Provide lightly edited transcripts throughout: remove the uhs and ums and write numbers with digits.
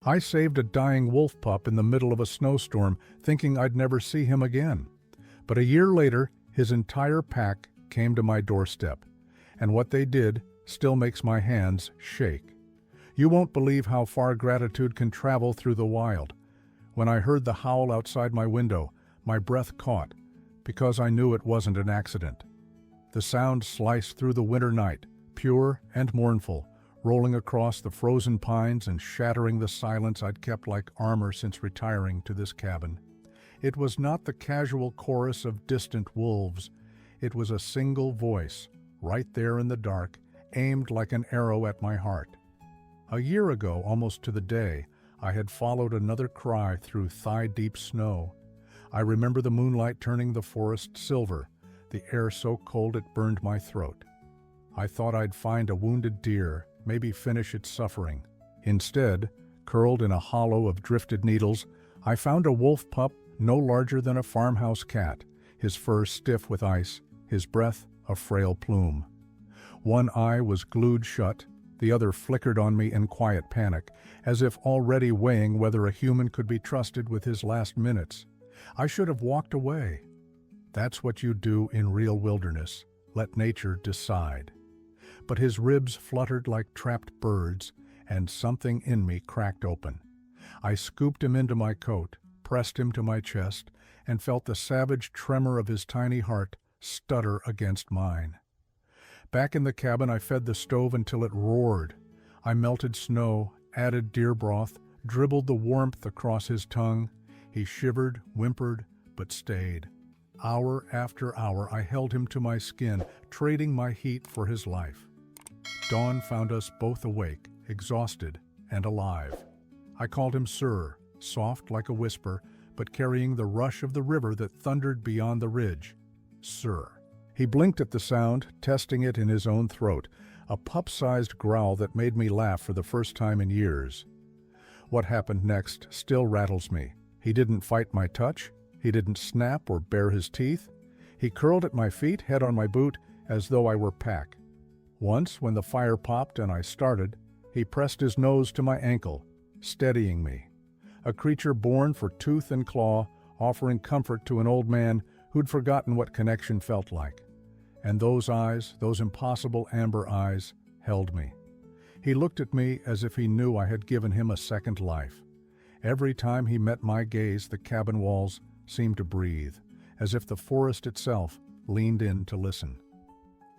I saved a dying wolf pup in the middle of a snowstorm, thinking I'd never see him again. But a year later, his entire pack came to my doorstep, and what they did still makes my hands shake. You won't believe how far gratitude can travel through the wild. When I heard the howl outside my window, my breath caught, because I knew it wasn't an accident. The sound sliced through the winter night, pure and mournful, rolling across the frozen pines and shattering the silence I'd kept like armor since retiring to this cabin. It was not the casual chorus of distant wolves. It was a single voice, right there in the dark, aimed like an arrow at my heart. A year ago, almost to the day, I had followed another cry through thigh-deep snow. I remember the moonlight turning the forest silver, the air so cold it burned my throat. I thought I'd find a wounded deer, maybe finish its suffering. Instead, curled in a hollow of drifted needles, I found a wolf pup no larger than a farmhouse cat, his fur stiff with ice, his breath a frail plume. One eye was glued shut, the other flickered on me in quiet panic, as if already weighing whether a human could be trusted with his last minutes. I should have walked away. That's what you do in real wilderness. Let nature decide. But his ribs fluttered like trapped birds, and something in me cracked open. I scooped him into my coat, pressed him to my chest, and felt the savage tremor of his tiny heart stutter against mine. Back in the cabin, I fed the stove until it roared. I melted snow, added deer broth, dribbled the warmth across his tongue. He shivered, whimpered, but stayed. Hour after hour, I held him to my skin, trading my heat for his life. Dawn found us both awake, exhausted, and alive. I called him Sir, soft like a whisper, but carrying the rush of the river that thundered beyond the ridge. Sir. He blinked at the sound, testing it in his own throat, a pup-sized growl that made me laugh for the first time in years. What happened next still rattles me. He didn't fight my touch. He didn't snap or bare his teeth. He curled at my feet, head on my boot, as though I were pack. Once, when the fire popped and I started, he pressed his nose to my ankle, steadying me. A creature born for tooth and claw, offering comfort to an old man who'd forgotten what connection felt like. And those eyes, those impossible amber eyes, held me. He looked at me as if he knew I had given him a second life. Every time he met my gaze, the cabin walls seemed to breathe, as if the forest itself leaned in to listen.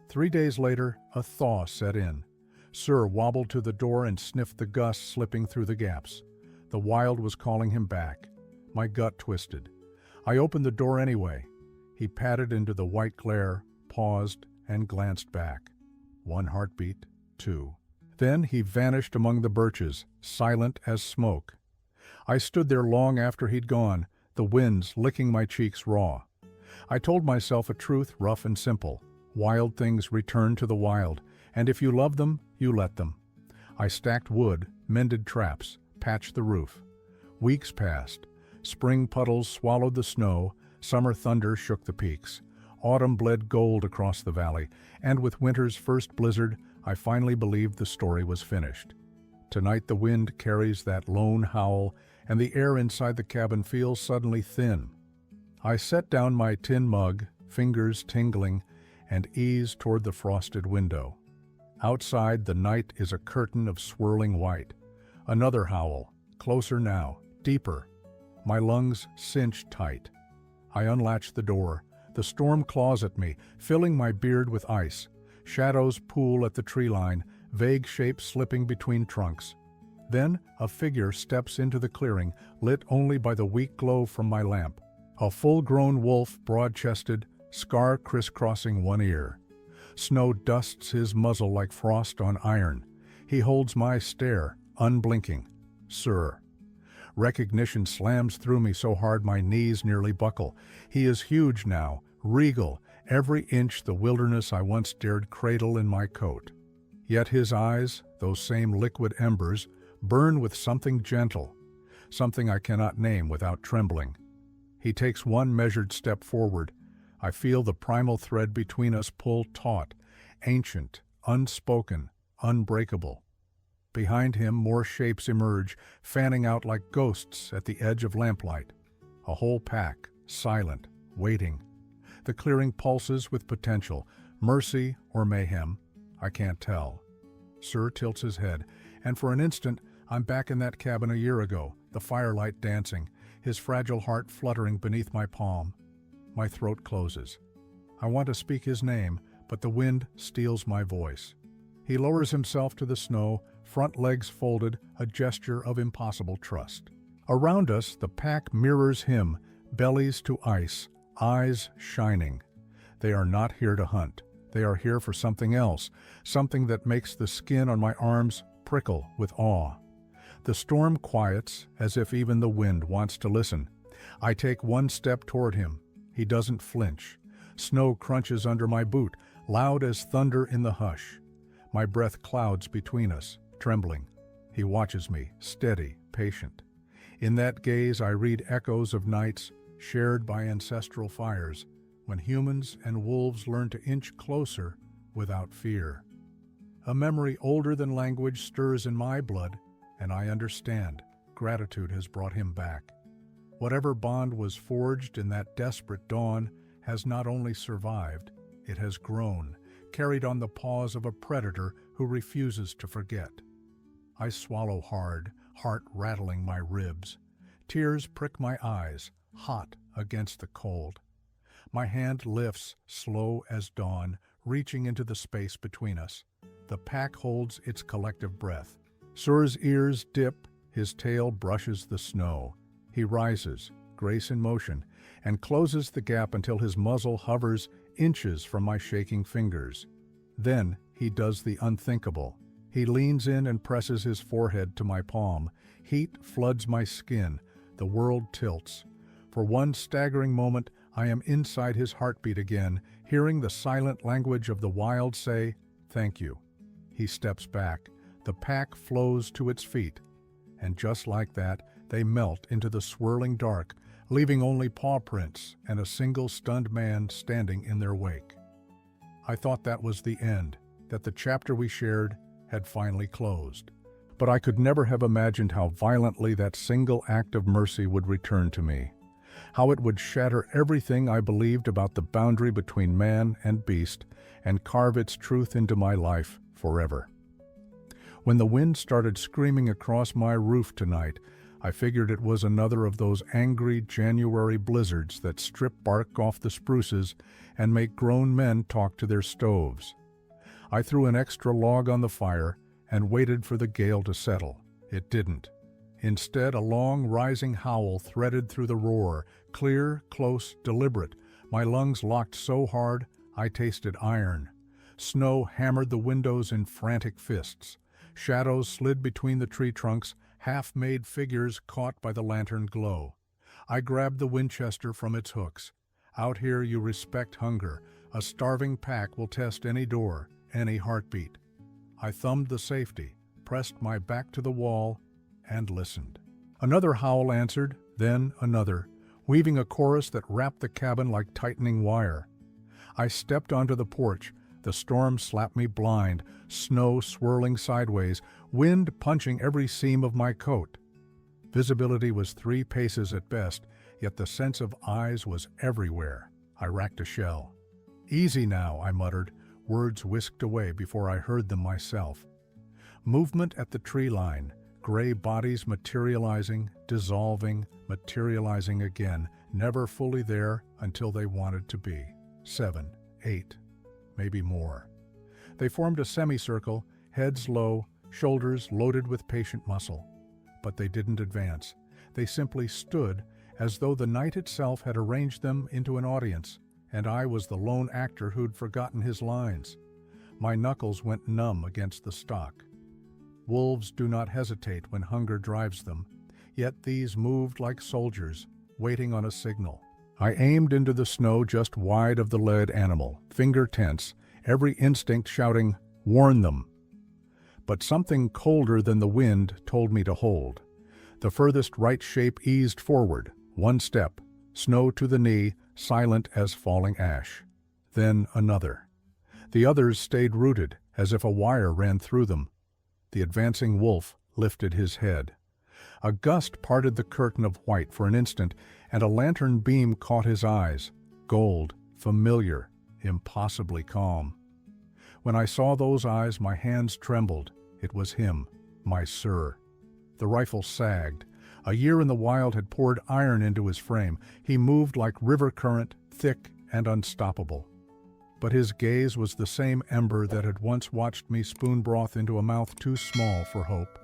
3 days later, a thaw set in. Sir wobbled to the door and sniffed the gusts slipping through the gaps. The wild was calling him back. My gut twisted. I opened the door anyway. He padded into the white glare, paused, and glanced back. 1 heartbeat, 2. Then he vanished among the birches, silent as smoke. I stood there long after he'd gone, the winds licking my cheeks raw. I told myself a truth rough and simple. Wild things return to the wild, and if you love them, you let them. I stacked wood, mended traps, patched the roof. Weeks passed. Spring puddles swallowed the snow, summer thunder shook the peaks. Autumn bled gold across the valley, and with winter's first blizzard, I finally believed the story was finished. Tonight the wind carries that lone howl, and the air inside the cabin feels suddenly thin. I set down my tin mug, fingers tingling, and ease toward the frosted window. Outside, the night is a curtain of swirling white. Another howl, closer now, deeper. My lungs cinch tight. I unlatch the door. The storm claws at me, filling my beard with ice. Shadows pool at the tree line, vague shapes slipping between trunks. Then a figure steps into the clearing, lit only by the weak glow from my lamp. A full-grown wolf, broad-chested, scar crisscrossing one ear. Snow dusts his muzzle like frost on iron. He holds my stare, unblinking. Sir. Recognition slams through me so hard my knees nearly buckle. He is huge now, regal, every inch the wilderness I once dared cradle in my coat. Yet his eyes, those same liquid embers, burn with something gentle, something I cannot name without trembling. He takes one measured step forward. I feel the primal thread between us pull taut, ancient, unspoken, unbreakable. Behind him, more shapes emerge, fanning out like ghosts at the edge of lamplight. A whole pack, silent, waiting. The clearing pulses with potential, mercy or mayhem, I can't tell. Sir tilts his head, and for an instant, I'm back in that cabin a year ago, the firelight dancing, his fragile heart fluttering beneath my palm. My throat closes. I want to speak his name, but the wind steals my voice. He lowers himself to the snow, front legs folded, a gesture of impossible trust. Around us, the pack mirrors him, bellies to ice, eyes shining. They are not here to hunt. They are here for something else, something that makes the skin on my arms prickle with awe. The storm quiets, as if even the wind wants to listen. I take one step toward him. He doesn't flinch. Snow crunches under my boot, loud as thunder in the hush. My breath clouds between us, trembling. He watches me, steady, patient. In that gaze I read echoes of nights shared by ancestral fires, when humans and wolves learn to inch closer without fear. A memory older than language stirs in my blood, and I understand. Gratitude has brought him back. Whatever bond was forged in that desperate dawn has not only survived, it has grown, carried on the paws of a predator who refuses to forget. I swallow hard, heart rattling my ribs. Tears prick my eyes, hot against the cold. My hand lifts, slow as dawn, reaching into the space between us. The pack holds its collective breath. Sur's ears dip, his tail brushes the snow. He rises, grace in motion, and closes the gap until his muzzle hovers inches from my shaking fingers. Then he does the unthinkable. He leans in and presses his forehead to my palm. Heat floods my skin. The world tilts. For one staggering moment, I am inside his heartbeat again, hearing the silent language of the wild say, "Thank you." He steps back. The pack flows to its feet. And just like that, they melt into the swirling dark, leaving only paw prints and a single stunned man standing in their wake. I thought that was the end, that the chapter we shared had finally closed. But I could never have imagined how violently that single act of mercy would return to me, how it would shatter everything I believed about the boundary between man and beast and carve its truth into my life forever. When the wind started screaming across my roof tonight, I figured it was another of those angry January blizzards that strip bark off the spruces and make grown men talk to their stoves. I threw an extra log on the fire and waited for the gale to settle. It didn't. Instead, a long, rising howl threaded through the roar, clear, close, deliberate. My lungs locked so hard, I tasted iron. Snow hammered the windows in frantic fists. Shadows slid between the tree trunks, half-made figures caught by the lantern glow. I grabbed the Winchester from its hooks. Out here you respect hunger. A starving pack will test any door, any heartbeat. I thumbed the safety, pressed my back to the wall, and listened. Another howl answered, then another, weaving a chorus that wrapped the cabin like tightening wire. I stepped onto the porch. The storm slapped me blind, snow swirling sideways, wind punching every seam of my coat. Visibility was 3 paces at best, yet the sense of eyes was everywhere. I racked a shell. "Easy now," I muttered, words whisked away before I heard them myself. Movement at the tree line, gray bodies materializing, dissolving, materializing again, never fully there until they wanted to be. 7, 8. Maybe more. They formed a semicircle, heads low, shoulders loaded with patient muscle. But they didn't advance. They simply stood, as though the night itself had arranged them into an audience, and I was the lone actor who'd forgotten his lines. My knuckles went numb against the stock. Wolves do not hesitate when hunger drives them, yet these moved like soldiers, waiting on a signal. I aimed into the snow just wide of the led animal, finger tense, every instinct shouting, "Warn them!" But something colder than the wind told me to hold. The furthest right shape eased forward, 1 step, snow to the knee, silent as falling ash. Then another. The others stayed rooted, as if a wire ran through them. The advancing wolf lifted his head. A gust parted the curtain of white for an instant, and a lantern beam caught his eyes. Gold, familiar, impossibly calm. When I saw those eyes, my hands trembled. It was him, my Sir. The rifle sagged. A year in the wild had poured iron into his frame. He moved like river current, thick and unstoppable. But his gaze was the same ember that had once watched me spoon broth into a mouth too small for hope.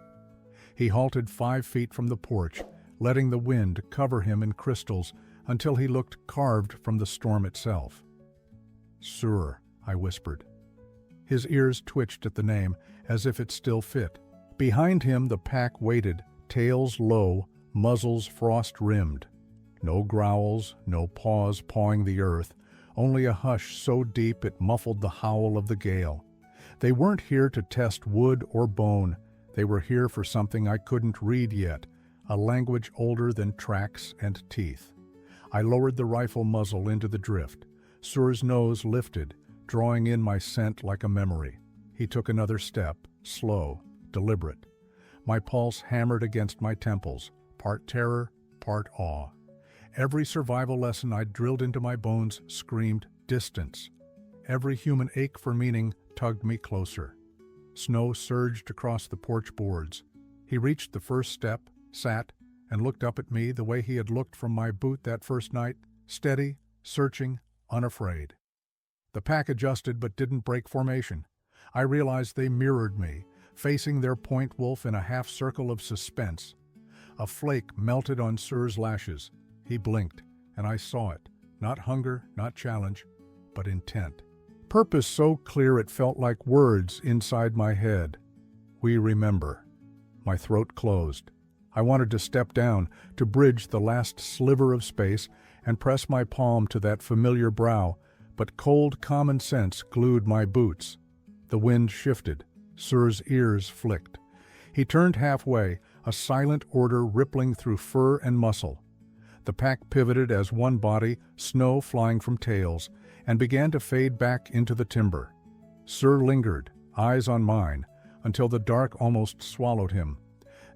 He halted 5 feet from the porch, letting the wind cover him in crystals until he looked carved from the storm itself. "Sir," I whispered. His ears twitched at the name, as if it still fit. Behind him the pack waited, tails low, muzzles frost-rimmed. No growls, no paws pawing the earth, only a hush so deep it muffled the howl of the gale. They weren't here to test wood or bone. They were here for something I couldn't read yet, a language older than tracks and teeth. I lowered the rifle muzzle into the drift. Sur's nose lifted, drawing in my scent like a memory. He took another step, slow, deliberate. My pulse hammered against my temples, part terror, part awe. Every survival lesson I'd drilled into my bones screamed distance. Every human ache for meaning tugged me closer. Snow surged across the porch boards. He reached the first step, sat, and looked up at me the way he had looked from my boot that first night, steady, searching, unafraid. The pack adjusted but didn't break formation. I realized they mirrored me, facing their point wolf in a half-circle of suspense. A flake melted on Sur's lashes. He blinked, and I saw it. Not hunger, not challenge, but intent. Purpose so clear it felt like words inside my head. "We remember." My throat closed. I wanted to step down, to bridge the last sliver of space and press my palm to that familiar brow, but cold common sense glued my boots. The wind shifted. Sur's ears flicked. He turned halfway, a silent order rippling through fur and muscle. The pack pivoted as one body, snow flying from tails, and began to fade back into the timber. Sir lingered, eyes on mine, until the dark almost swallowed him.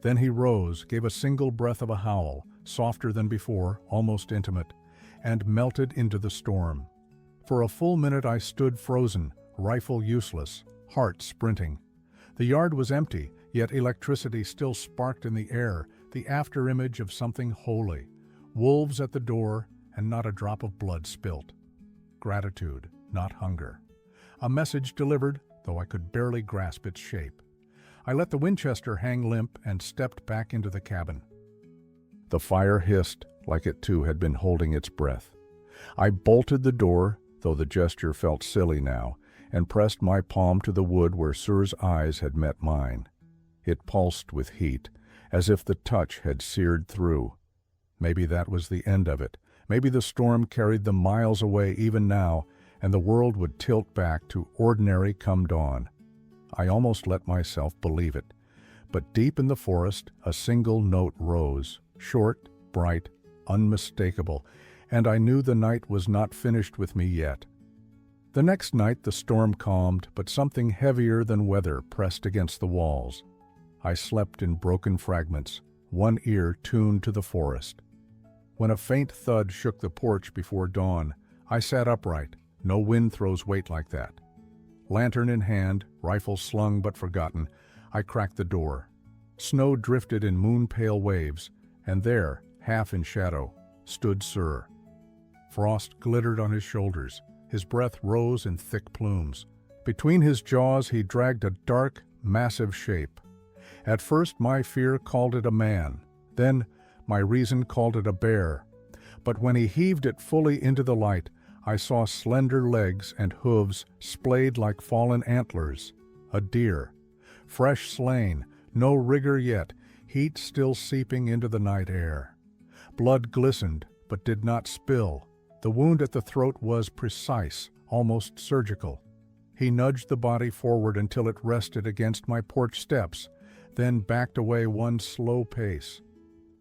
Then he rose, gave a single breath of a howl, softer than before, almost intimate, and melted into the storm. For a full minute I stood frozen, rifle useless, heart sprinting. The yard was empty, yet electricity still sparked in the air, the afterimage of something holy. Wolves at the door, and not a drop of blood spilt. Gratitude, not hunger. A message delivered, though I could barely grasp its shape. I let the Winchester hang limp and stepped back into the cabin. The fire hissed like it too had been holding its breath. I bolted the door, though the gesture felt silly now, and pressed my palm to the wood where Sur's eyes had met mine. It pulsed with heat, as if the touch had seared through. Maybe that was the end of it. Maybe the storm carried them miles away even now, and the world would tilt back to ordinary come dawn. I almost let myself believe it. But deep in the forest, a single note rose, short, bright, unmistakable, and I knew the night was not finished with me yet. The next night the storm calmed, but something heavier than weather pressed against the walls. I slept in broken fragments, one ear tuned to the forest. When a faint thud shook the porch before dawn, I sat upright. No wind throws weight like that. Lantern in hand, rifle slung but forgotten, I cracked the door. Snow drifted in moon-pale waves, and there, half in shadow, stood Sir. Frost glittered on his shoulders. His breath rose in thick plumes. Between his jaws he dragged a dark, massive shape. At first my fear called it a man. Then my reason called it a bear. But when he heaved it fully into the light, I saw slender legs and hooves splayed like fallen antlers. A deer. Fresh slain, no rigor yet, heat still seeping into the night air. Blood glistened, but did not spill. The wound at the throat was precise, almost surgical. He nudged the body forward until it rested against my porch steps, then backed away one slow pace.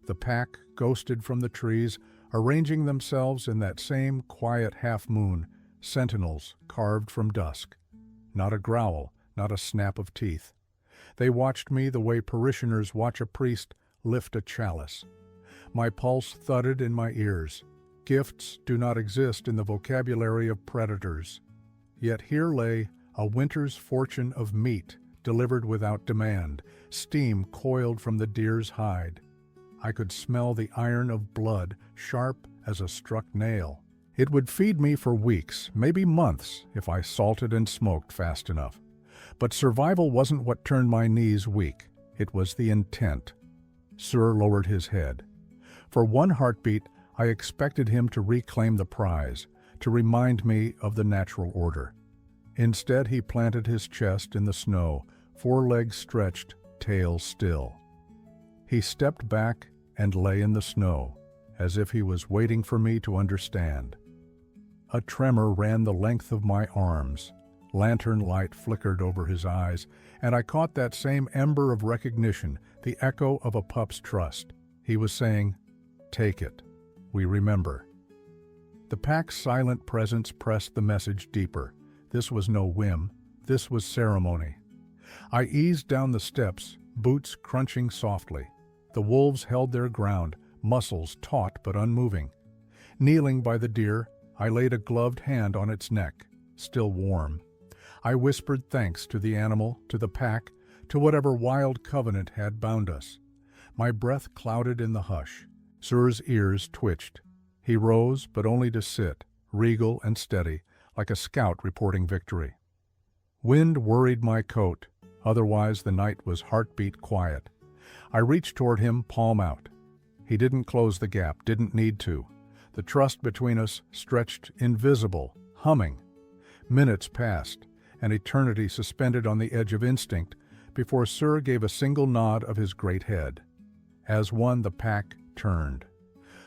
The pack ghosted from the trees, arranging themselves in that same quiet half-moon, sentinels carved from dusk. Not a growl, not a snap of teeth. They watched me the way parishioners watch a priest lift a chalice. My pulse thudded in my ears. Gifts do not exist in the vocabulary of predators. Yet here lay a winter's fortune of meat, delivered without demand, steam coiled from the deer's hide. I could smell the iron of blood, sharp as a struck nail. It would feed me for weeks, maybe months, if I salted and smoked fast enough. But survival wasn't what turned my knees weak. It was the intent. Sir lowered his head. For one heartbeat, I expected him to reclaim the prize, to remind me of the natural order. Instead, he planted his chest in the snow, forelegs stretched, tail still. He stepped back and lay in the snow, as if he was waiting for me to understand. A tremor ran the length of my arms. Lantern light flickered over his eyes, and I caught that same ember of recognition, the echo of a pup's trust. He was saying, "Take it. We remember." The pack's silent presence pressed the message deeper. This was no whim. This was ceremony. I eased down the steps, boots crunching softly. The wolves held their ground, muscles taut but unmoving. Kneeling by the deer, I laid a gloved hand on its neck, still warm. I whispered thanks to the animal, to the pack, to whatever wild covenant had bound us. My breath clouded in the hush. Sir's ears twitched. He rose, but only to sit, regal and steady, like a scout reporting victory. Wind worried my coat, otherwise the night was heartbeat quiet. I reached toward him, palm out. He didn't close the gap, didn't need to. The trust between us stretched invisible, humming. Minutes passed, an eternity suspended on the edge of instinct, before Sir gave a single nod of his great head. As one, the pack turned.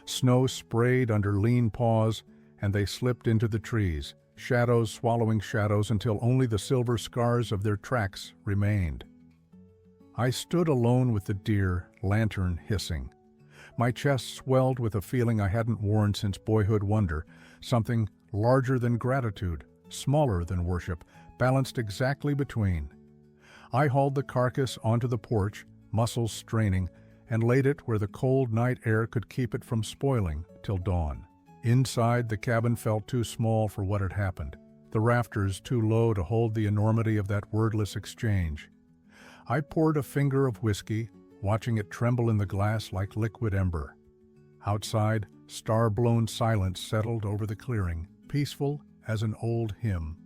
Snow sprayed under lean paws, and they slipped into the trees, shadows swallowing shadows until only the silver scars of their tracks remained. I stood alone with the deer, lantern hissing. My chest swelled with a feeling I hadn't worn since boyhood wonder, something larger than gratitude, smaller than worship, balanced exactly between. I hauled the carcass onto the porch, muscles straining, and laid it where the cold night air could keep it from spoiling till dawn. Inside, the cabin felt too small for what had happened, the rafters too low to hold the enormity of that wordless exchange. I poured a finger of whiskey, watching it tremble in the glass like liquid ember. Outside, star-blown silence settled over the clearing, peaceful as an old hymn.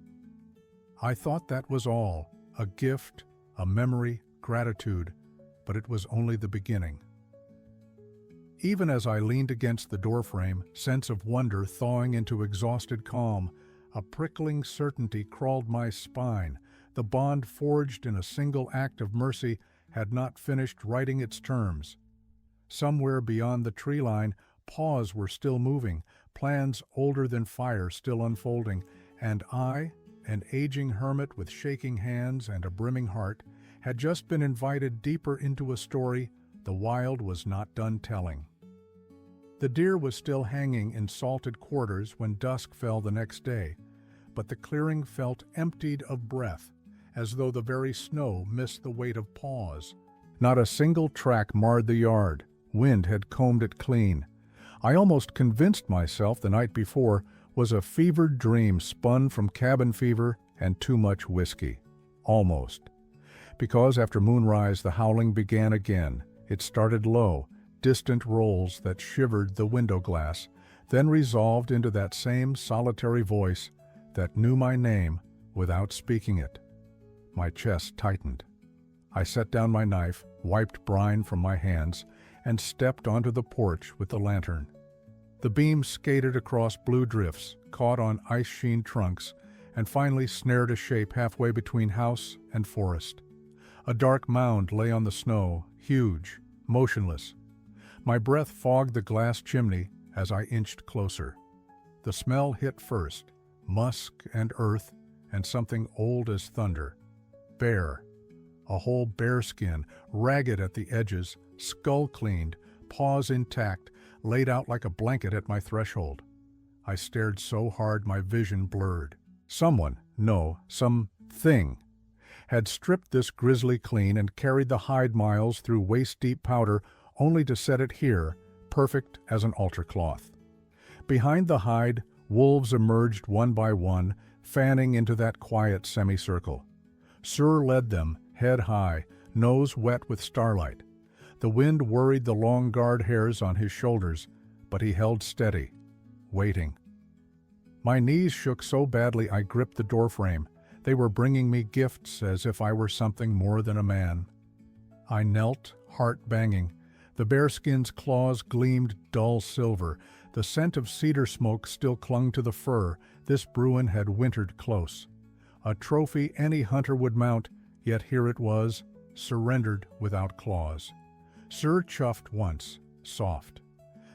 I thought that was all, a gift, a memory, gratitude, but it was only the beginning. Even as I leaned against the doorframe, sense of wonder thawing into exhausted calm, a prickling certainty crawled my spine. The bond forged in a single act of mercy had not finished writing its terms. Somewhere beyond the tree line, paws were still moving, plans older than fire still unfolding, and I, an aging hermit with shaking hands and a brimming heart, had just been invited deeper into a story the wild was not done telling. The deer was still hanging in salted quarters when dusk fell the next day, but the clearing felt emptied of breath, as though the very snow missed the weight of paws. Not a single track marred the yard. Wind had combed it clean. I almost convinced myself the night before was a fevered dream spun from cabin fever and too much whiskey. Almost. Because after moonrise the howling began again. It started low, distant rolls that shivered the window glass, then resolved into that same solitary voice that knew my name without speaking it. My chest tightened. I set down my knife, wiped brine from my hands, and stepped onto the porch with the lantern. The beam skated across blue drifts, caught on ice-sheen trunks, and finally snared a shape halfway between house and forest. A dark mound lay on the snow, huge, motionless. My breath fogged the glass chimney as I inched closer. The smell hit first, musk and earth, and something old as thunder. Bear. A whole bearskin, ragged at the edges, skull cleaned, paws intact, laid out like a blanket at my threshold. I stared so hard my vision blurred. Someone, no, something, had stripped this grizzly clean and carried the hide miles through waist-deep powder only to set it here, perfect as an altar cloth. Behind the hide, wolves emerged one by one, fanning into that quiet semicircle. Sur led them, head high, nose wet with starlight. The wind worried the long guard hairs on his shoulders, but he held steady, waiting. My knees shook so badly I gripped the doorframe. They were bringing me gifts as if I were something more than a man. I knelt, heart banging. The bearskin's claws gleamed dull silver. The scent of cedar smoke still clung to the fur. This Bruin had wintered close. A trophy any hunter would mount, yet here it was, surrendered without claws. Sur chuffed once, soft.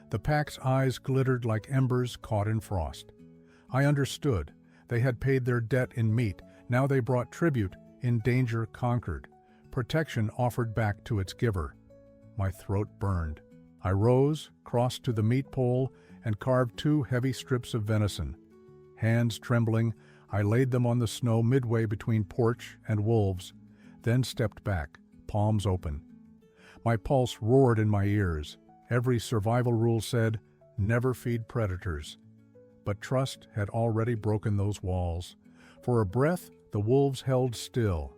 The pack's eyes glittered like embers caught in frost. I understood. They had paid their debt in meat. Now they brought tribute, in danger conquered, protection offered back to its giver. My throat burned. I rose, crossed to the meat pole, and carved 2 heavy strips of venison. Hands trembling, I laid them on the snow midway between porch and wolves, then stepped back, palms open. My pulse roared in my ears. Every survival rule said, never feed predators. But trust had already broken those walls. For a breath, the wolves held still.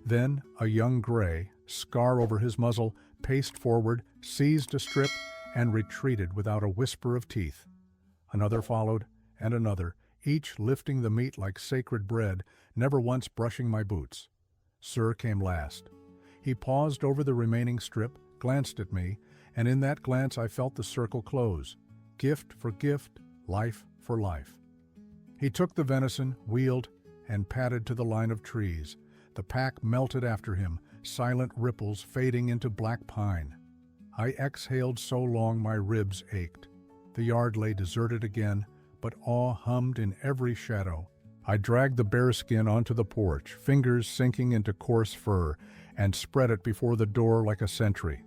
Then a young gray, scar over his muzzle, paced forward, seized a strip, and retreated without a whisper of teeth. Another followed, and another, each lifting the meat like sacred bread, never once brushing my boots. Sur came last. He paused over the remaining strip, glanced at me, and in that glance I felt the circle close. Gift for gift, life for life. He took the venison, wheeled, and padded to the line of trees. The pack melted after him, silent ripples fading into black pine. I exhaled so long my ribs ached. The yard lay deserted again, but awe hummed in every shadow. I dragged the bearskin onto the porch, fingers sinking into coarse fur, and spread it before the door like a sentry.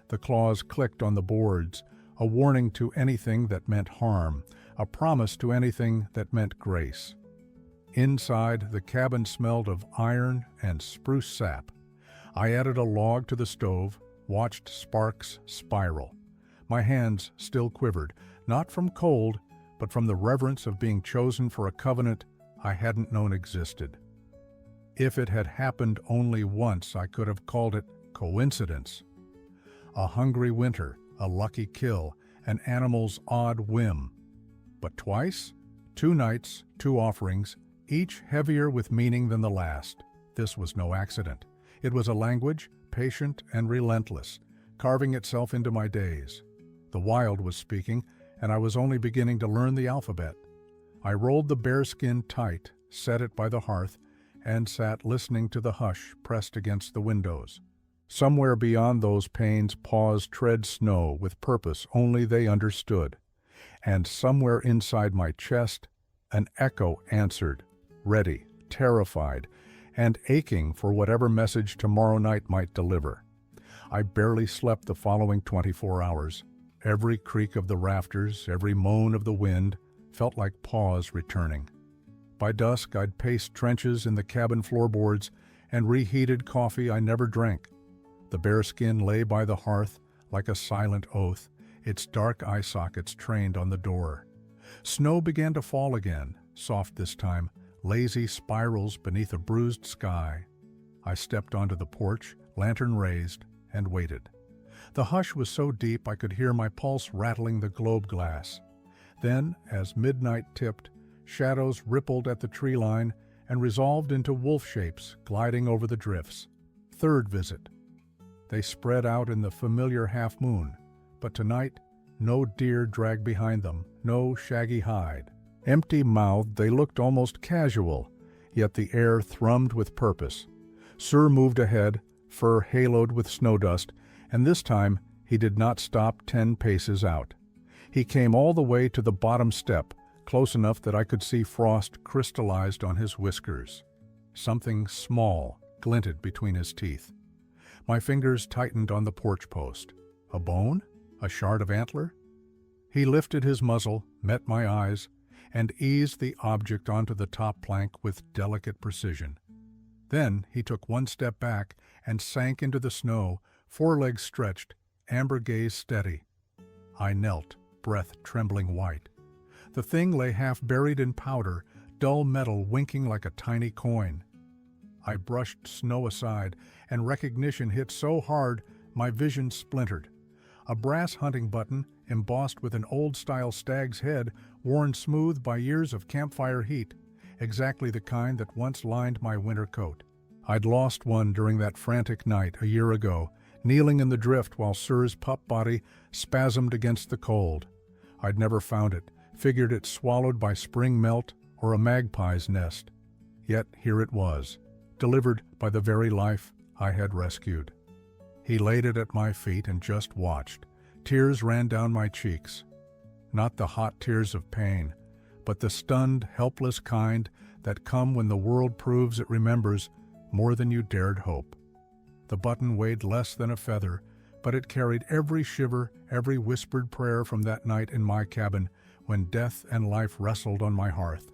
The claws clicked on the boards, a warning to anything that meant harm, a promise to anything that meant grace. Inside, the cabin smelled of iron and spruce sap. I added a log to the stove, watched sparks spiral. My hands still quivered, not from cold, but from the reverence of being chosen for a covenant I hadn't known existed. If it had happened only once, I could have called it coincidence. A hungry winter, a lucky kill, an animal's odd whim. But twice? 2 nights, 2 offerings, each heavier with meaning than the last. This was no accident. It was a language, patient and relentless, carving itself into my days. The wild was speaking, and I was only beginning to learn the alphabet. I rolled the bearskin tight, set it by the hearth, and sat listening to the hush pressed against the windows. Somewhere beyond those panes paws tread snow with purpose only they understood. And somewhere inside my chest, an echo answered, ready, terrified, and aching for whatever message tomorrow night might deliver. I barely slept the following 24 hours. Every creak of the rafters, every moan of the wind, felt like paws returning. By dusk, I'd paced trenches in the cabin floorboards and reheated coffee I never drank. The bearskin lay by the hearth like a silent oath, its dark eye sockets trained on the door. Snow began to fall again, soft this time, lazy spirals beneath a bruised sky. I stepped onto the porch, lantern raised, and waited. The hush was so deep I could hear my pulse rattling the globe glass. Then, as midnight tipped, shadows rippled at the tree line and resolved into wolf shapes gliding over the drifts. Third visit. They spread out in the familiar half-moon, but tonight, no deer dragged behind them, no shaggy hide. Empty-mouthed, they looked almost casual, yet the air thrummed with purpose. Sur moved ahead, fur haloed with snow dust, and this time he did not stop 10 paces out. He came all the way to the bottom step, close enough that I could see frost crystallized on his whiskers. Something small glinted between his teeth. My fingers tightened on the porch post. A bone? A shard of antler? He lifted his muzzle, met my eyes, and eased the object onto the top plank with delicate precision. Then he took one step back and sank into the snow, forelegs stretched, amber gaze steady. I knelt, breath trembling white. The thing lay half buried in powder, dull metal winking like a tiny coin. I brushed snow aside, and recognition hit so hard my vision splintered. A brass hunting button, embossed with an old-style stag's head, worn smooth by years of campfire heat, exactly the kind that once lined my winter coat. I'd lost one during that frantic night a year ago, kneeling in the drift while Sir's pup body spasmed against the cold. I'd never found it, figured it swallowed by spring melt or a magpie's nest. Yet here it was, delivered by the very life I had rescued. He laid it at my feet and just watched. Tears ran down my cheeks. Not the hot tears of pain, but the stunned, helpless kind that come when the world proves it remembers more than you dared hope. The button weighed less than a feather, but it carried every shiver, every whispered prayer from that night in my cabin when death and life wrestled on my hearth.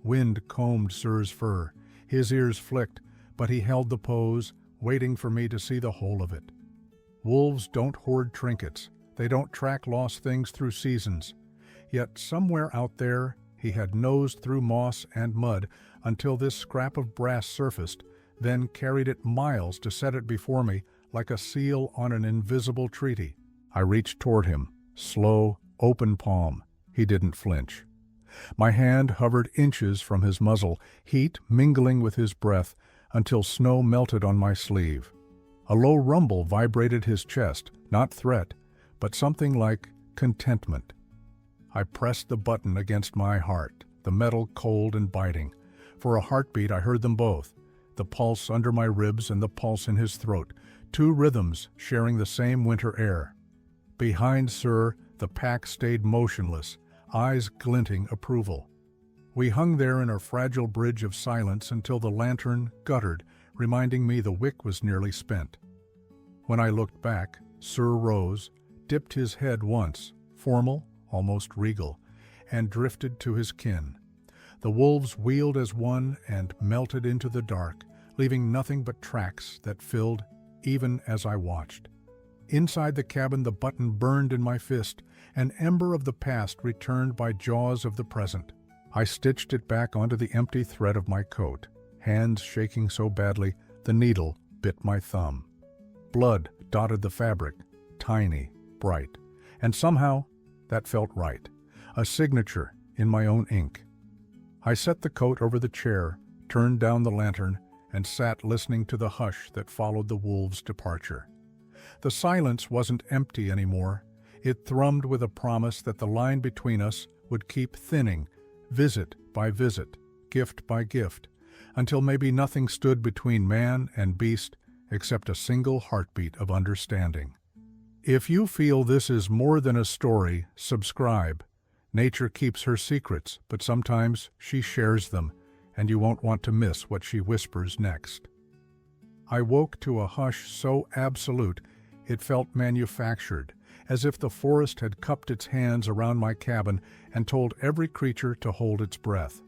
Wind combed Sir's fur. His ears flicked, but he held the pose, waiting for me to see the whole of it. Wolves don't hoard trinkets. They don't track lost things through seasons. Yet somewhere out there, he had nosed through moss and mud until this scrap of brass surfaced, then carried it miles to set it before me like a seal on an invisible treaty. I reached toward him, slow, open palm. He didn't flinch. My hand hovered inches from his muzzle, heat mingling with his breath, until snow melted on my sleeve. A low rumble vibrated his chest, not threat, but something like contentment. I pressed the button against my heart, the metal cold and biting. For a heartbeat I heard them both, the pulse under my ribs and the pulse in his throat, two rhythms sharing the same winter air. Behind Sir, the pack stayed motionless, eyes glinting approval. We hung there in our fragile bridge of silence until the lantern guttered, reminding me the wick was nearly spent. When I looked back, Sir rose, dipped his head once, formal, almost regal, and drifted to his kin. The wolves wheeled as one and melted into the dark, leaving nothing but tracks that filled even as I watched. Inside the cabin the button burned in my fist, an ember of the past returned by jaws of the present. I stitched it back onto the empty thread of my coat, hands shaking so badly the needle bit my thumb. Blood dotted the fabric, tiny, bright, and somehow that felt right, a signature in my own ink. I set the coat over the chair, turned down the lantern, and sat listening to the hush that followed the wolves' departure. The silence wasn't empty anymore. It thrummed with a promise that the line between us would keep thinning, visit by visit, gift by gift, until maybe nothing stood between man and beast except a single heartbeat of understanding. If you feel this is more than a story, subscribe. Nature keeps her secrets, but sometimes she shares them, and you won't want to miss what she whispers next. I woke to a hush so absolute it felt manufactured, as if the forest had cupped its hands around my cabin and told every creature to hold its breath.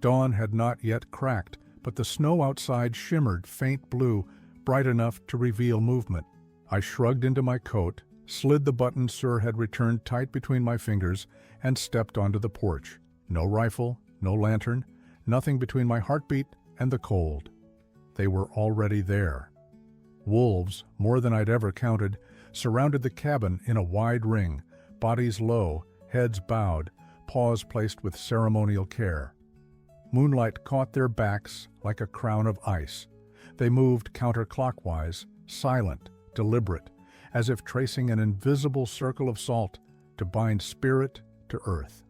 Dawn had not yet cracked, but the snow outside shimmered faint blue, bright enough to reveal movement. I shrugged into my coat, slid the button Sir had returned tight between my fingers, and stepped onto the porch. No rifle, no lantern, nothing between my heartbeat and the cold. They were already there. Wolves, more than I'd ever counted, surrounded the cabin in a wide ring, bodies low, heads bowed, paws placed with ceremonial care. Moonlight caught their backs like a crown of ice. They moved counterclockwise, silent, deliberate, as if tracing an invisible circle of salt to bind spirit to earth.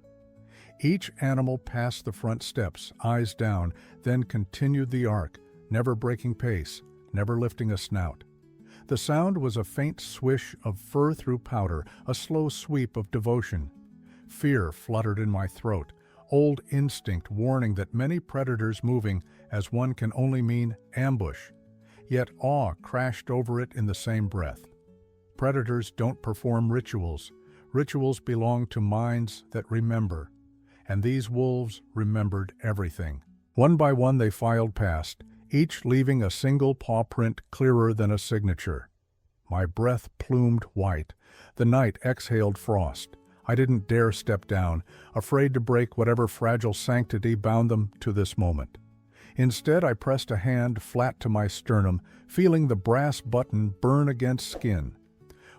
Each animal passed the front steps, eyes down, then continued the arc, never breaking pace, never lifting a snout. The sound was a faint swish of fur through powder, a slow sweep of devotion. Fear fluttered in my throat, old instinct warning that many predators moving as one can only mean ambush. Yet awe crashed over it in the same breath. Predators don't perform rituals. Rituals belong to minds that remember. And these wolves remembered everything. One by one they filed past, each leaving a single paw print clearer than a signature. My breath plumed white. The night exhaled frost. I didn't dare step down, afraid to break whatever fragile sanctity bound them to this moment. Instead, I pressed a hand flat to my sternum, feeling the brass button burn against skin.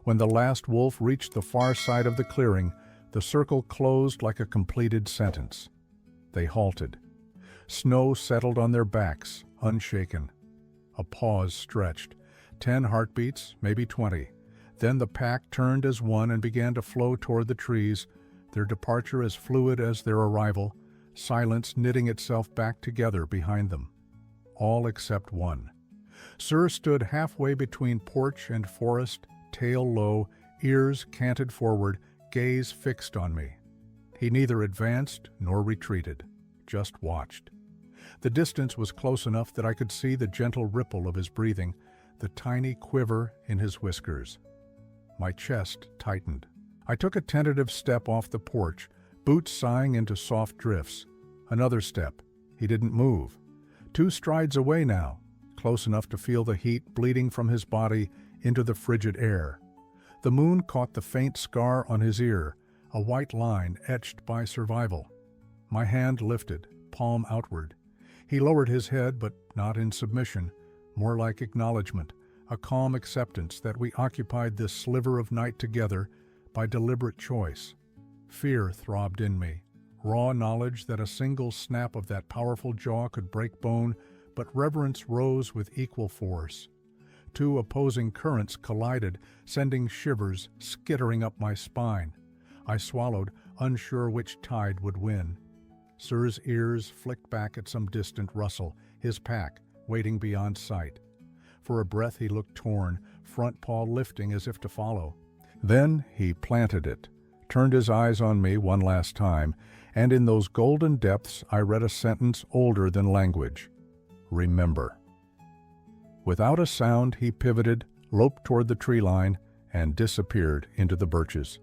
When the last wolf reached the far side of the clearing, the circle closed like a completed sentence. They halted. Snow settled on their backs, unshaken. A pause stretched. 10 heartbeats, maybe 20. Then the pack turned as one and began to flow toward the trees, their departure as fluid as their arrival, silence knitting itself back together behind them. All except one. Sir stood halfway between porch and forest, tail low, ears canted forward, gaze fixed on me. He neither advanced nor retreated, just watched. The distance was close enough that I could see the gentle ripple of his breathing, the tiny quiver in his whiskers. My chest tightened. I took a tentative step off the porch, boots sighing into soft drifts. Another step. He didn't move. 2 strides away now, close enough to feel the heat bleeding from his body into the frigid air. The moon caught the faint scar on his ear, a white line etched by survival. My hand lifted, palm outward. He lowered his head, but not in submission, more like acknowledgement, a calm acceptance that we occupied this sliver of night together by deliberate choice. Fear throbbed in me, raw knowledge that a single snap of that powerful jaw could break bone, but reverence rose with equal force. 2 opposing currents collided, sending shivers skittering up my spine. I swallowed, unsure which tide would win. Sir's ears flicked back at some distant rustle, his pack waiting beyond sight. For a breath he looked torn, front paw lifting as if to follow. Then he planted it, turned his eyes on me one last time, and in those golden depths I read a sentence older than language. Remember. Without a sound he pivoted, loped toward the tree line, and disappeared into the birches.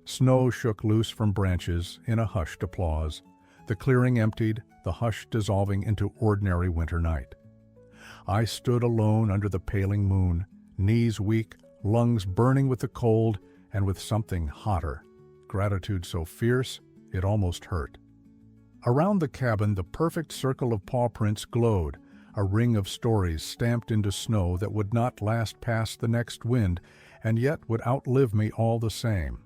Snow shook loose from branches in a hushed applause. The clearing emptied, the hush dissolving into ordinary winter night. I stood alone under the paling moon, knees weak, lungs burning with the cold, and with something hotter, gratitude so fierce it almost hurt. Around the cabin, the perfect circle of paw prints glowed, a ring of stories stamped into snow that would not last past the next wind, and yet would outlive me all the same.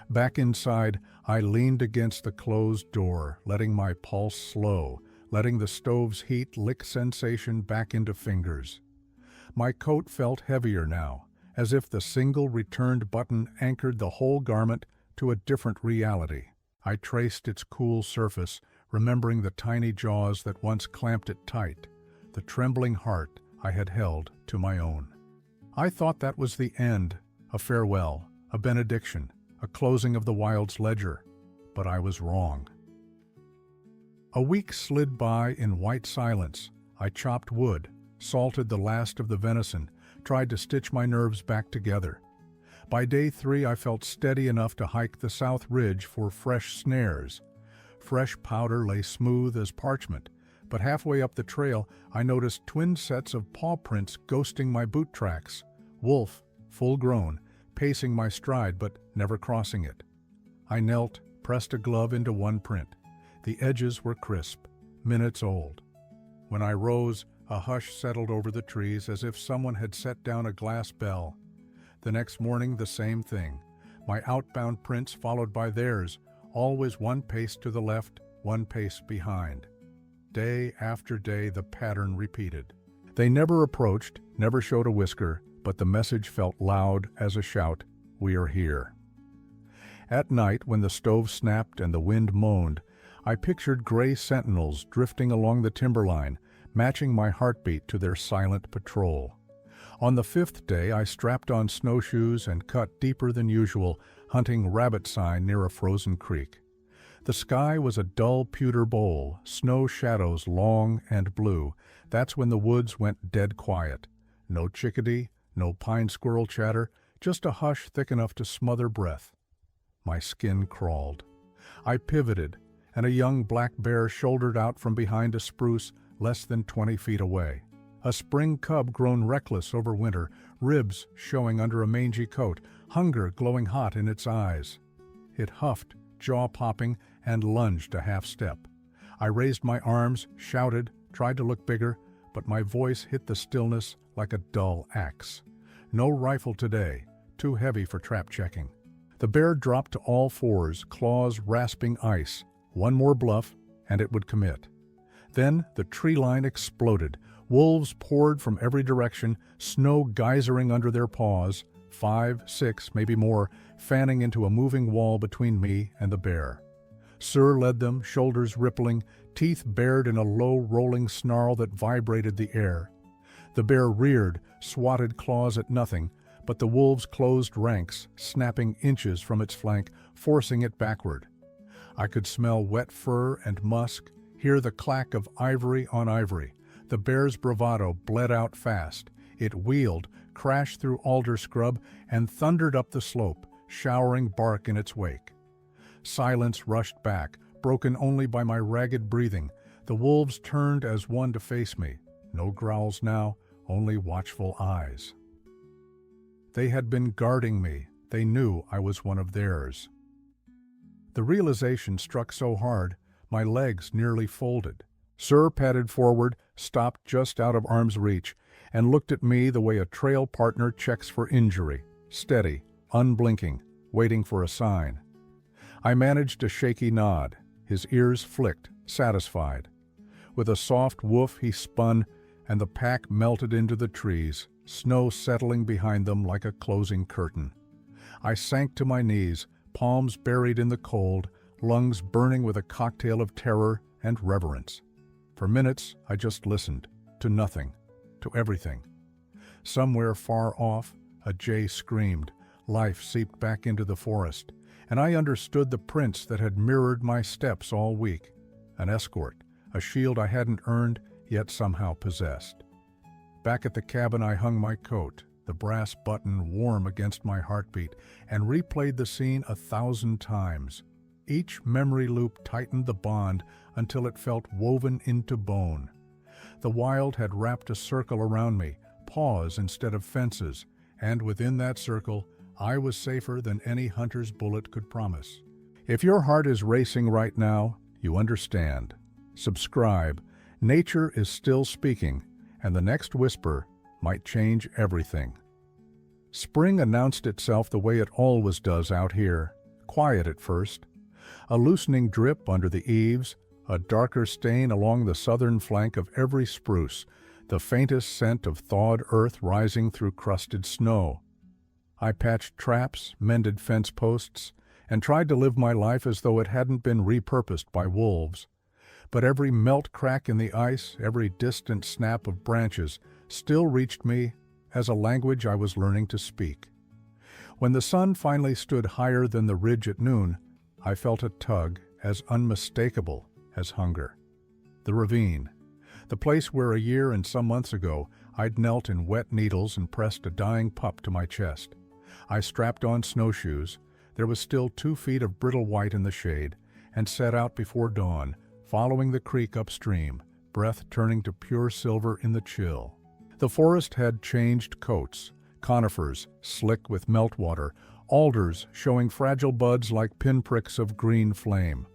Back inside, I leaned against the closed door, letting my pulse slow, letting the stove's heat lick sensation back into fingers. My coat felt heavier now, as if the single returned button anchored the whole garment to a different reality. I traced its cool surface, remembering the tiny jaws that once clamped it tight, the trembling heart I had held to my own. I thought that was the end, a farewell, a benediction, a closing of the wild's ledger, but I was wrong. A week slid by in white silence. I chopped wood, salted the last of the venison, tried to stitch my nerves back together. By day 3, I felt steady enough to hike the south ridge for fresh snares. Fresh powder lay smooth as parchment, but halfway up the trail, I noticed twin sets of paw prints ghosting my boot tracks. Wolf, full grown, pacing my stride but never crossing it. I knelt, pressed a glove into one print. The edges were crisp, minutes old. When I rose, a hush settled over the trees as if someone had set down a glass bell. The next morning, the same thing. My outbound prints followed by theirs, always one pace to the left, one pace behind. Day after day, the pattern repeated. They never approached, never showed a whisker, but the message felt loud as a shout, "We are here." At night, when the stove snapped and the wind moaned, I pictured gray sentinels drifting along the timberline, matching my heartbeat to their silent patrol. On the 5th day, I strapped on snowshoes and cut deeper than usual, hunting rabbit sign near a frozen creek. The sky was a dull pewter bowl, snow shadows long and blue. That's when the woods went dead quiet. No chickadee, no pine squirrel chatter, just a hush thick enough to smother breath. My skin crawled. I pivoted, and a young black bear shouldered out from behind a spruce, less than 20 feet away. A spring cub grown reckless over winter, ribs showing under a mangy coat, hunger glowing hot in its eyes. It huffed, jaw popping, and lunged a half step. I raised my arms, shouted, tried to look bigger, but my voice hit the stillness like a dull axe. No rifle today, too heavy for trap checking. The bear dropped to all fours, claws rasping ice. One more bluff, and it would commit. Then the tree line exploded. Wolves poured from every direction, snow geysering under their paws, 5, 6, maybe more, fanning into a moving wall between me and the bear. Sir led them, shoulders rippling, teeth bared in a low, rolling snarl that vibrated the air. The bear reared, swatted claws at nothing, but the wolves closed ranks, snapping inches from its flank, forcing it backward. I could smell wet fur and musk, hear the clack of ivory on ivory. The bear's bravado bled out fast. It wheeled, crashed through alder scrub, and thundered up the slope, showering bark in its wake. Silence rushed back, broken only by my ragged breathing. The wolves turned as one to face me. No growls now, only watchful eyes. They had been guarding me. They knew I was one of theirs. The realization struck so hard, my legs nearly folded. Sir padded forward, stopped just out of arm's reach, and looked at me the way a trail partner checks for injury, steady, unblinking, waiting for a sign. I managed a shaky nod. His ears flicked, satisfied. With a soft woof he spun, and the pack melted into the trees, snow settling behind them like a closing curtain. I sank to my knees, palms buried in the cold, lungs burning with a cocktail of terror and reverence. For minutes, I just listened, to nothing, to everything. Somewhere far off, a jay screamed, life seeped back into the forest, and I understood the prints that had mirrored my steps all week. An escort, a shield I hadn't earned, yet somehow possessed. Back at the cabin I hung my coat, the brass button warm against my heartbeat, and replayed the scene 1,000 times. Each memory loop tightened the bond until it felt woven into bone. The wild had wrapped a circle around me, paws instead of fences, and within that circle, I was safer than any hunter's bullet could promise. If your heart is racing right now, you understand. Subscribe. Nature is still speaking, and the next whisper might change everything. Spring announced itself the way it always does out here, quiet at first. A loosening drip under the eaves, a darker stain along the southern flank of every spruce, the faintest scent of thawed earth rising through crusted snow. I patched traps, mended fence posts, and tried to live my life as though it hadn't been repurposed by wolves. But every melt crack in the ice, every distant snap of branches, still reached me as a language I was learning to speak. When the sun finally stood higher than the ridge at noon, I felt a tug as unmistakable as hunger. The ravine, the place where a year and some months ago I'd knelt in wet needles and pressed a dying pup to my chest. I strapped on snowshoes, there was still 2 feet of brittle white in the shade, and set out before dawn, following the creek upstream, breath turning to pure silver in the chill. The forest had changed coats, conifers slick with meltwater, alders showing fragile buds like pinpricks of green flame.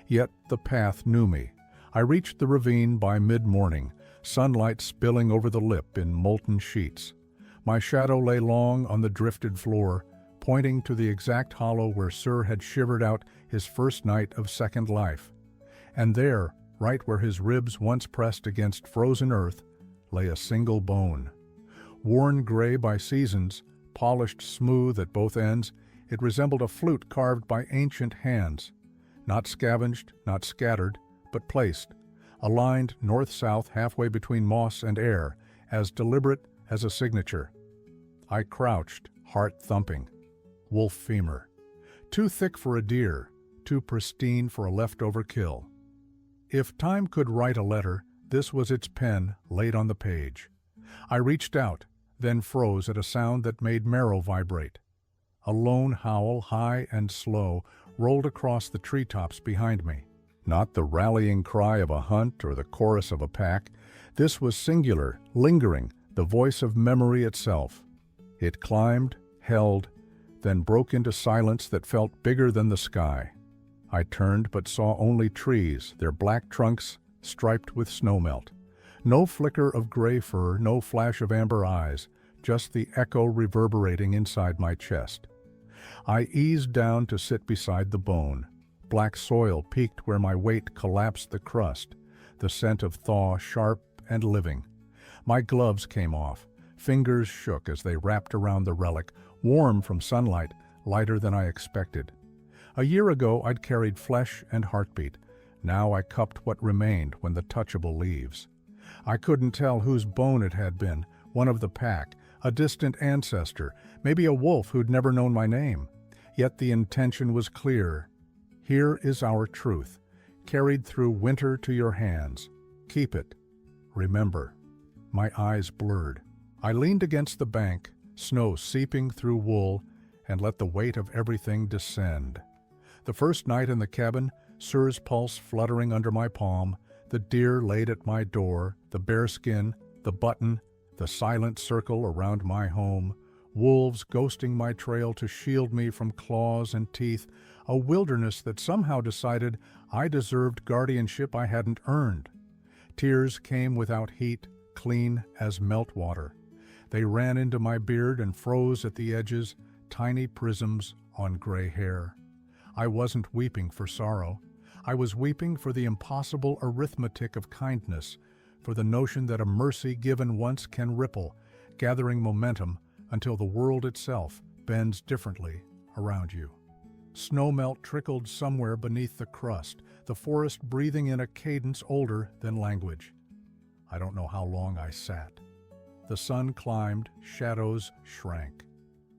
Yet the path knew me. I reached the ravine by mid-morning, sunlight spilling over the lip in molten sheets. My shadow lay long on the drifted floor, pointing to the exact hollow where Sir had shivered out his first night of second life. And there, right where his ribs once pressed against frozen earth, lay a single bone. Worn gray by seasons, polished smooth at both ends, it resembled a flute carved by ancient hands. Not scavenged, not scattered, but placed, aligned north-south halfway between moss and air, as deliberate as a signature. I crouched, heart thumping. Wolf femur. Too thick for a deer, too pristine for a leftover kill. If time could write a letter, this was its pen laid on the page. I reached out, then froze at a sound that made marrow vibrate. A lone howl, high and slow, rolled across the treetops behind me. Not the rallying cry of a hunt or the chorus of a pack. This was singular, lingering, the voice of memory itself. It climbed, held, then broke into silence that felt bigger than the sky. I turned but saw only trees, their black trunks striped with snowmelt. No flicker of gray fur, no flash of amber eyes, just the echo reverberating inside my chest. I eased down to sit beside the bone. Black soil peaked where my weight collapsed the crust, the scent of thaw sharp and living. My gloves came off. Fingers shook as they wrapped around the relic, warm from sunlight, lighter than I expected. A year ago I'd carried flesh and heartbeat. Now I cupped what remained when the touchable leaves. I couldn't tell whose bone it had been, one of the pack, a distant ancestor, maybe a wolf who'd never known my name. Yet the intention was clear. Here is our truth, carried through winter to your hands. Keep it. Remember. My eyes blurred. I leaned against the bank, snow seeping through wool, and let the weight of everything descend. The first night in the cabin, Sir's pulse fluttering under my palm, the deer laid at my door, the bearskin, the button, the silent circle around my home, wolves ghosting my trail to shield me from claws and teeth, a wilderness that somehow decided I deserved guardianship I hadn't earned. Tears came without heat, clean as meltwater. They ran into my beard and froze at the edges, tiny prisms on gray hair. I wasn't weeping for sorrow. I was weeping for the impossible arithmetic of kindness, for the notion that a mercy given once can ripple, gathering momentum until the world itself bends differently around you. Snowmelt trickled somewhere beneath the crust, the forest breathing in a cadence older than language. I don't know how long I sat. The sun climbed, shadows shrank.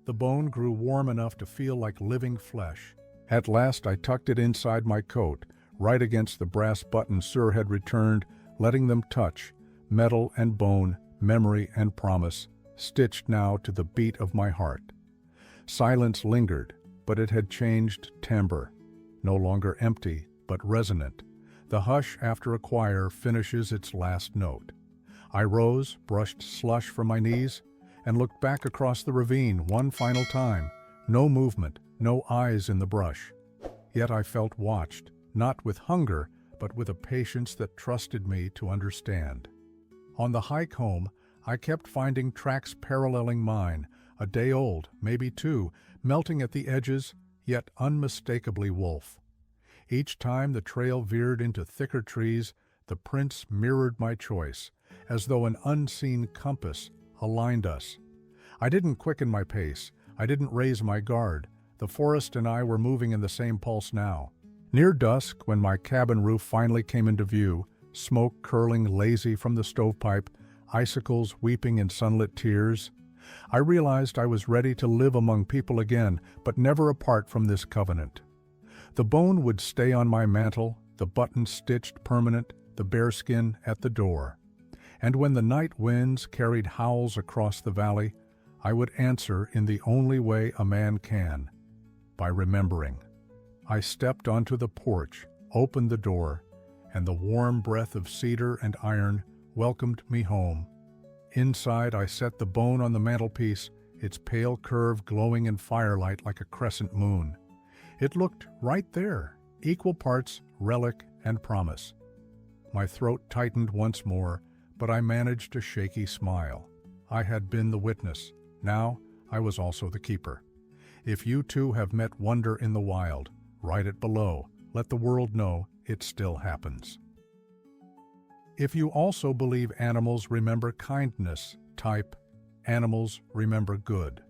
The bone grew warm enough to feel like living flesh. At last I tucked it inside my coat, right against the brass button Sir had returned, letting them touch, metal and bone, memory and promise, stitched now to the beat of my heart. Silence lingered, but it had changed timbre, no longer empty, but resonant. The hush after a choir finishes its last note. I rose, brushed slush from my knees, and looked back across the ravine one final time. No movement, no eyes in the brush. Yet I felt watched, not with hunger, but with a patience that trusted me to understand. On the hike home, I kept finding tracks paralleling mine, a day old, maybe two, melting at the edges, yet unmistakably wolf. Each time the trail veered into thicker trees, the prints mirrored my choice, as though an unseen compass aligned us. I didn't quicken my pace. I didn't raise my guard. The forest and I were moving in the same pulse now. Near dusk, when my cabin roof finally came into view, smoke curling lazy from the stovepipe, icicles weeping in sunlit tears, I realized I was ready to live among people again, but never apart from this covenant. The bone would stay on my mantle, the button stitched permanent, the bearskin at the door. And when the night winds carried howls across the valley, I would answer in the only way a man can, by remembering. I stepped onto the porch, opened the door, and the warm breath of cedar and iron welcomed me home. Inside, I set the bone on the mantelpiece, its pale curve glowing in firelight like a crescent moon. It looked right there, equal parts relic and promise. My throat tightened once more, but I managed a shaky smile. I had been the witness. Now I was also the keeper. If you too have met wonder in the wild, write it below. Let the world know it still happens. If you also believe animals remember kindness, type, animals remember good.